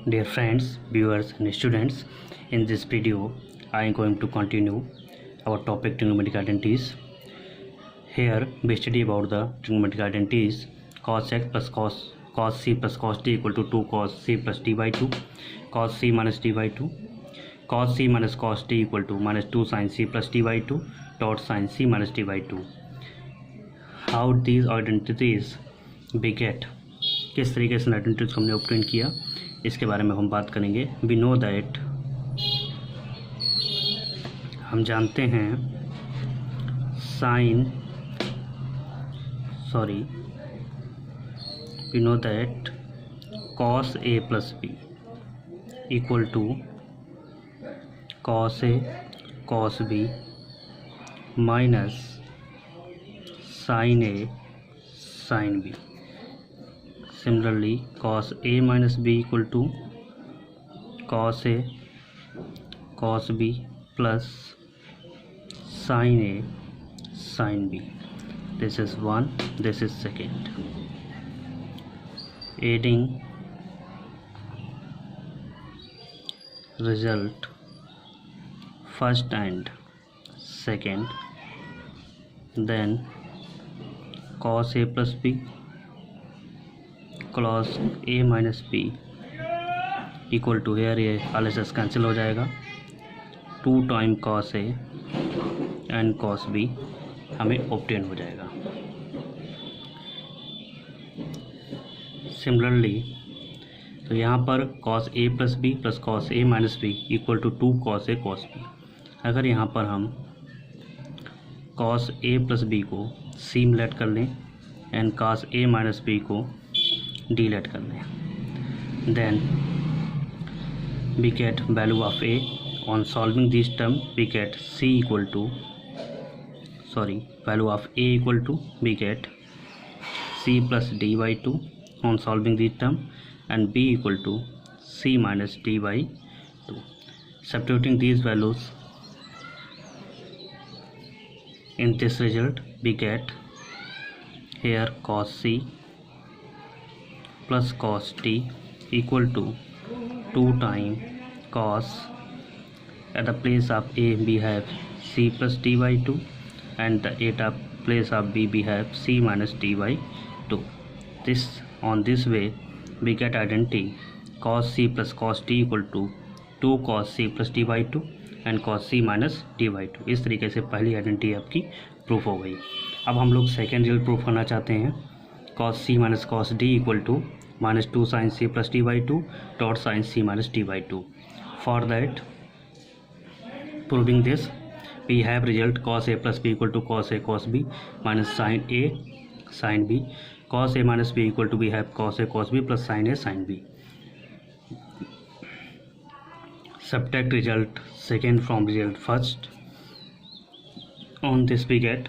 Dear friends, viewers and students, in this video I am going to continue our topic trigonometric identities. Here we study about the trigonometric identities cos x plus cos c plus cos d equal to 2 cos c plus d by 2, cos c minus d by 2, cos c minus cos d equal to minus 2 sin c plus d by 2 dot sin c minus d by 2. How these identities we get, किस तरीके से identities को हमने obtain किया, इसके बारे में हम बात करेंगे. वी नो दैट, हम जानते हैं we know that cos a plus b equal to cos a cos b minus sin a sin b. Similarly, cos a minus b equal to cos a cos b plus sin a sin b. This is one, this is second. Adding result first and second, then cos a plus b cos a minus b equal to, here ये LSS cancel हो जाएगा, 2 time cos a and cos b हमें obtain हो जाएगा. Similarly तो यहाँ पर cos a plus B plus cos a minus B equal to 2 cos a cos b. अगर यहाँ पर हम cos a प्लस बी को c में लेट कर लें and cos a minus B को डी लेट कर लें, then we get value of a. On solving this term we get value of a equal to we get c plus d by 2 on solving this term, and b equal to c minus d by 2. Substituting these values in this result, we get here cos c plus cos d equal to 2 times cos, at the place of a we have c plus d by 2 and at place of b we have c minus d by 2. On this way we get identity cos c plus cos d equal to 2 cos c plus d by 2 and cos c minus d by 2. इस तरीके से पहली identity आपकी proof हो गई. अब हम लोग सेकेंड रिजल्ट प्रूफ करना चाहते हैं. cos c minus cos d equal to minus 2 sin c plus d by 2 dot sin c minus d by 2. For that, proving this, we have result cos a plus b equal to cos a cos b minus sin a sin b. Cos a minus b equal to we have cos a cos b plus sin a sin b. Subtract result second from result first. On this we get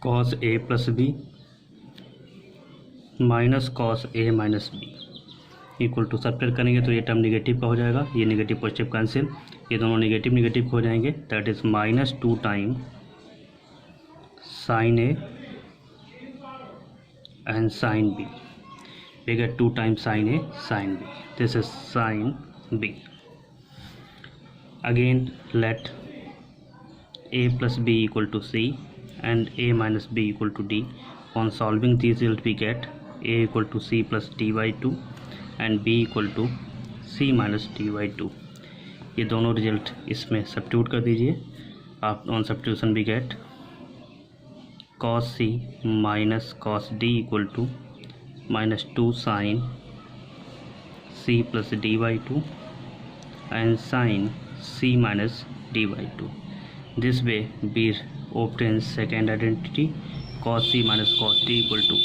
cos a plus b minus cos a माइनस b equal to, subtract करेंगे तो ये term negative का हो जाएगा, ये negative positive cancel, ये दोनों निगेटिव हो जाएंगे. That is minus 2 time sine a and sine b. we get 2 times sin a sin b. this is sin b. again let a plus b equal to c and a minus b equal to d. on solving these result we get a equal to c plus d by 2 and b equal to c minus d by 2. ये दोनों result इसमें substitute कर दीजिए आप. On substitution we get cos c minus cos d equal to minus 2 sin c plus d by 2 and sin c minus d by 2. this way we obtain second identity cos c minus cos d equal to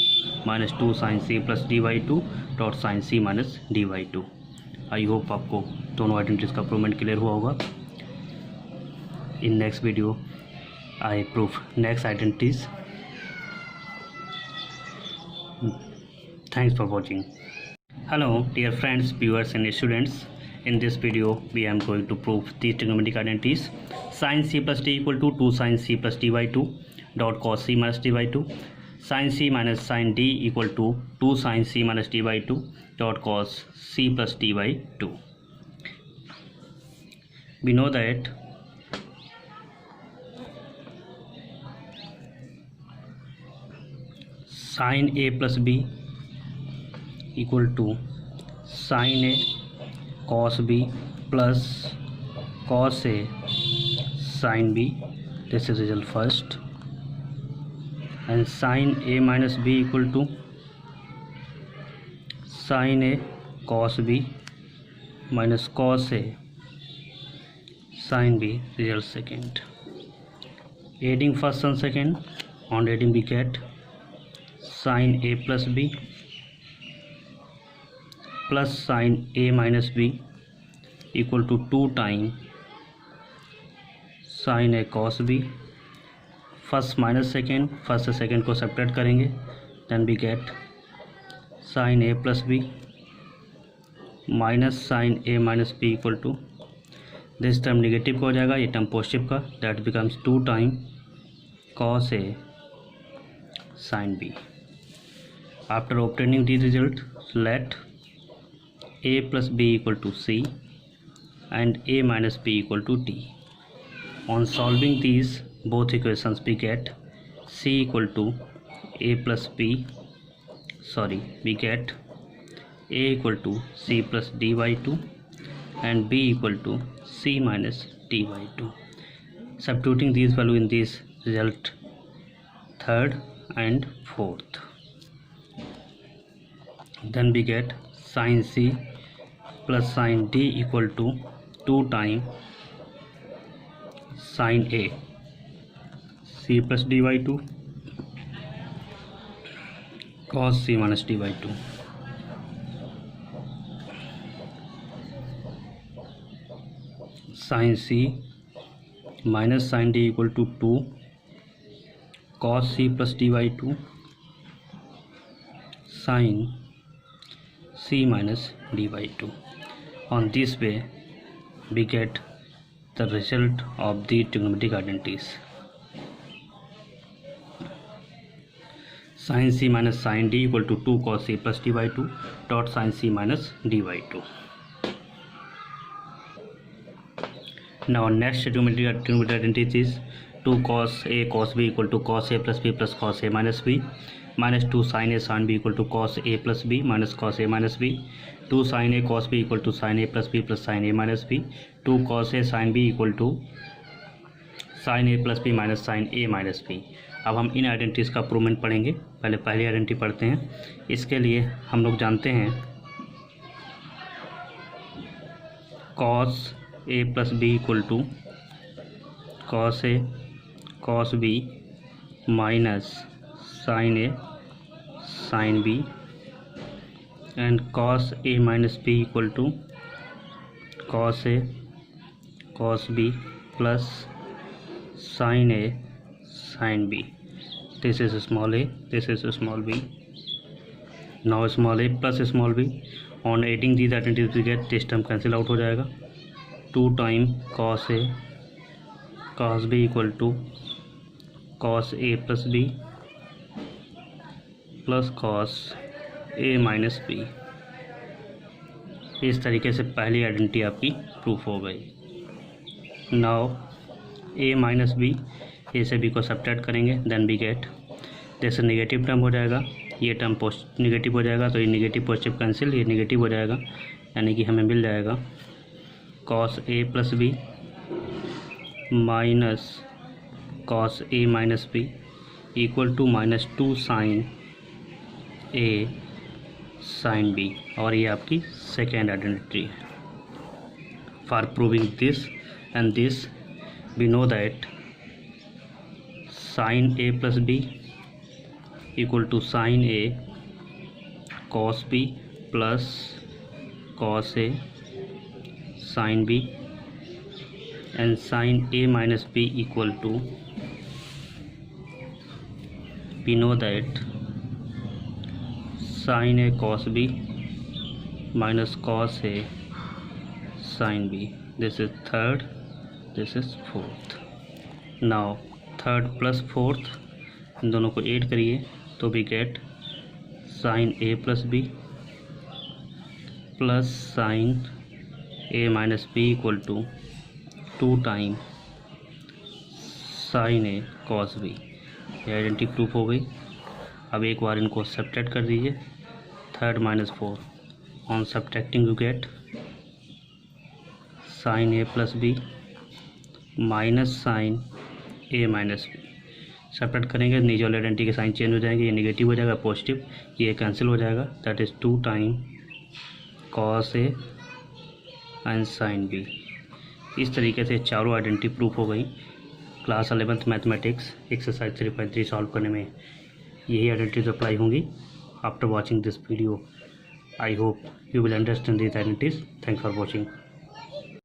minus 2 sin c plus d by 2 dot sin c minus d by 2. I hope आपको दोनों identities का provement clear हुआ होगा. In next video I proof next identities. Thanks for watching. Hello dear friends, viewers and students. In this video we am going to prove these trigonometric identities. Sin c plus d equal to 2 sin c plus d by 2 dot cos c minus d by 2. sin c minus sin d equal to 2 sin c minus d by 2. dot cos c plus d by 2. We know that sin a plus b equal to sin a cos b plus cos a sin b. This is result first. And sin a minus b equal to sin a cos b minus cos a sin b, result second. Adding first and second, on adding we get sin a plus b plus sin a minus b equal to 2 times sin a cos b. First minus second, first से second को separate करेंगे, then we get sine A plus B minus sine A minus B equal to, this term negative का हो जाएगा, ये term positive का, that becomes 2 time cos A sine B. After obtaining the result, let A plus B equal to C and A minus B equal to D. On solving these both equations we get c equal to a plus b, we get a equal to c plus d by 2 and b equal to c minus d by 2. Substituting these value in this result third and fourth, then we get sin c plus sin d equal to 2 times sin a c plus d by 2 cos c minus d by 2. Sin c minus sin d equal to 2 cos c plus d by 2 sin c minus d by 2. On this way we get the result of the trigonometric identities. Sin c minus sin d equal to 2 cos c plus d by 2 dot sin c minus d by 2. Now next trigonometric identity is 2 cos a cos b equal to cos a plus b plus cos a minus b, minus 2 sin a sin b equal to cos a plus b minus cos a minus b, 2 sin a cos b equal to sin a plus b plus sin a minus b, 2 cos a sin b equal to sin a plus b minus sin a minus b. अब हम इन identities का प्रूवमेंट पढ़ेंगे. पहले पहली identity पढ़ते हैं. इसके लिए हम लोग जानते हैं cos a plus b equal to cos a cos b minus sin a sin b and cos a minus b equal to cos a cos b plus sin a sin b. This is small a, this is small b. Now small a plus small b. On adding these identities we get this term cancel out हो जाएगा. 2 time cos a cos b equal to cos a plus b plus cos a minus b. इस तरीके से पहली identity आपकी proof हो गई. Now a minus B, A से बी को सब्ट्रैक्ट करेंगे, देन बी गेट, जैसे नेगेटिव टर्म हो जाएगा, ये टर्म नेगेटिव हो जाएगा, तो ये नेगेटिव पॉजिटिव कैंसिल, ये नेगेटिव हो जाएगा, यानी कि हमें मिल जाएगा cos a plus B minus cos a minus B equal to minus 2 sine a sine b. और ये आपकी सेकेंड आइडेंटिटी है. For proving this and this we know that sine a plus B equal to sine a cos b plus cos a sin b and sin a minus b equal to, we know that sin a cos b minus cos a sin b. This is third, this is fourth. Now third plus fourth, इन दोनों को add करिए तो we get sin a plus b plus sine A minus B equal to 2 time sine A cos B. ये identity proof हो गई। अब एक बार इनको सब्ट्रैक्ट कर दीजिए। 3 माइनस 4 on subtracting you get sine A plus B minus sine A minus B. Subtract करेंगे नीचे वाले आइडेंटिटी के साइन चेंज हो जाएंगे, ये नेगेटिव हो जाएगा पॉजिटिव, ये कैंसिल हो जाएगा। That is 2 time cos A and sine B. इस तरीके से चारों आइडेंटिटी प्रूफ हो गई। Class 11th mathematics exercise 3.3 solve करने में यही आइडेंटिटीज अप्लाई होंगी। After watching this video I hope you will understand these identities. Thanks for watching.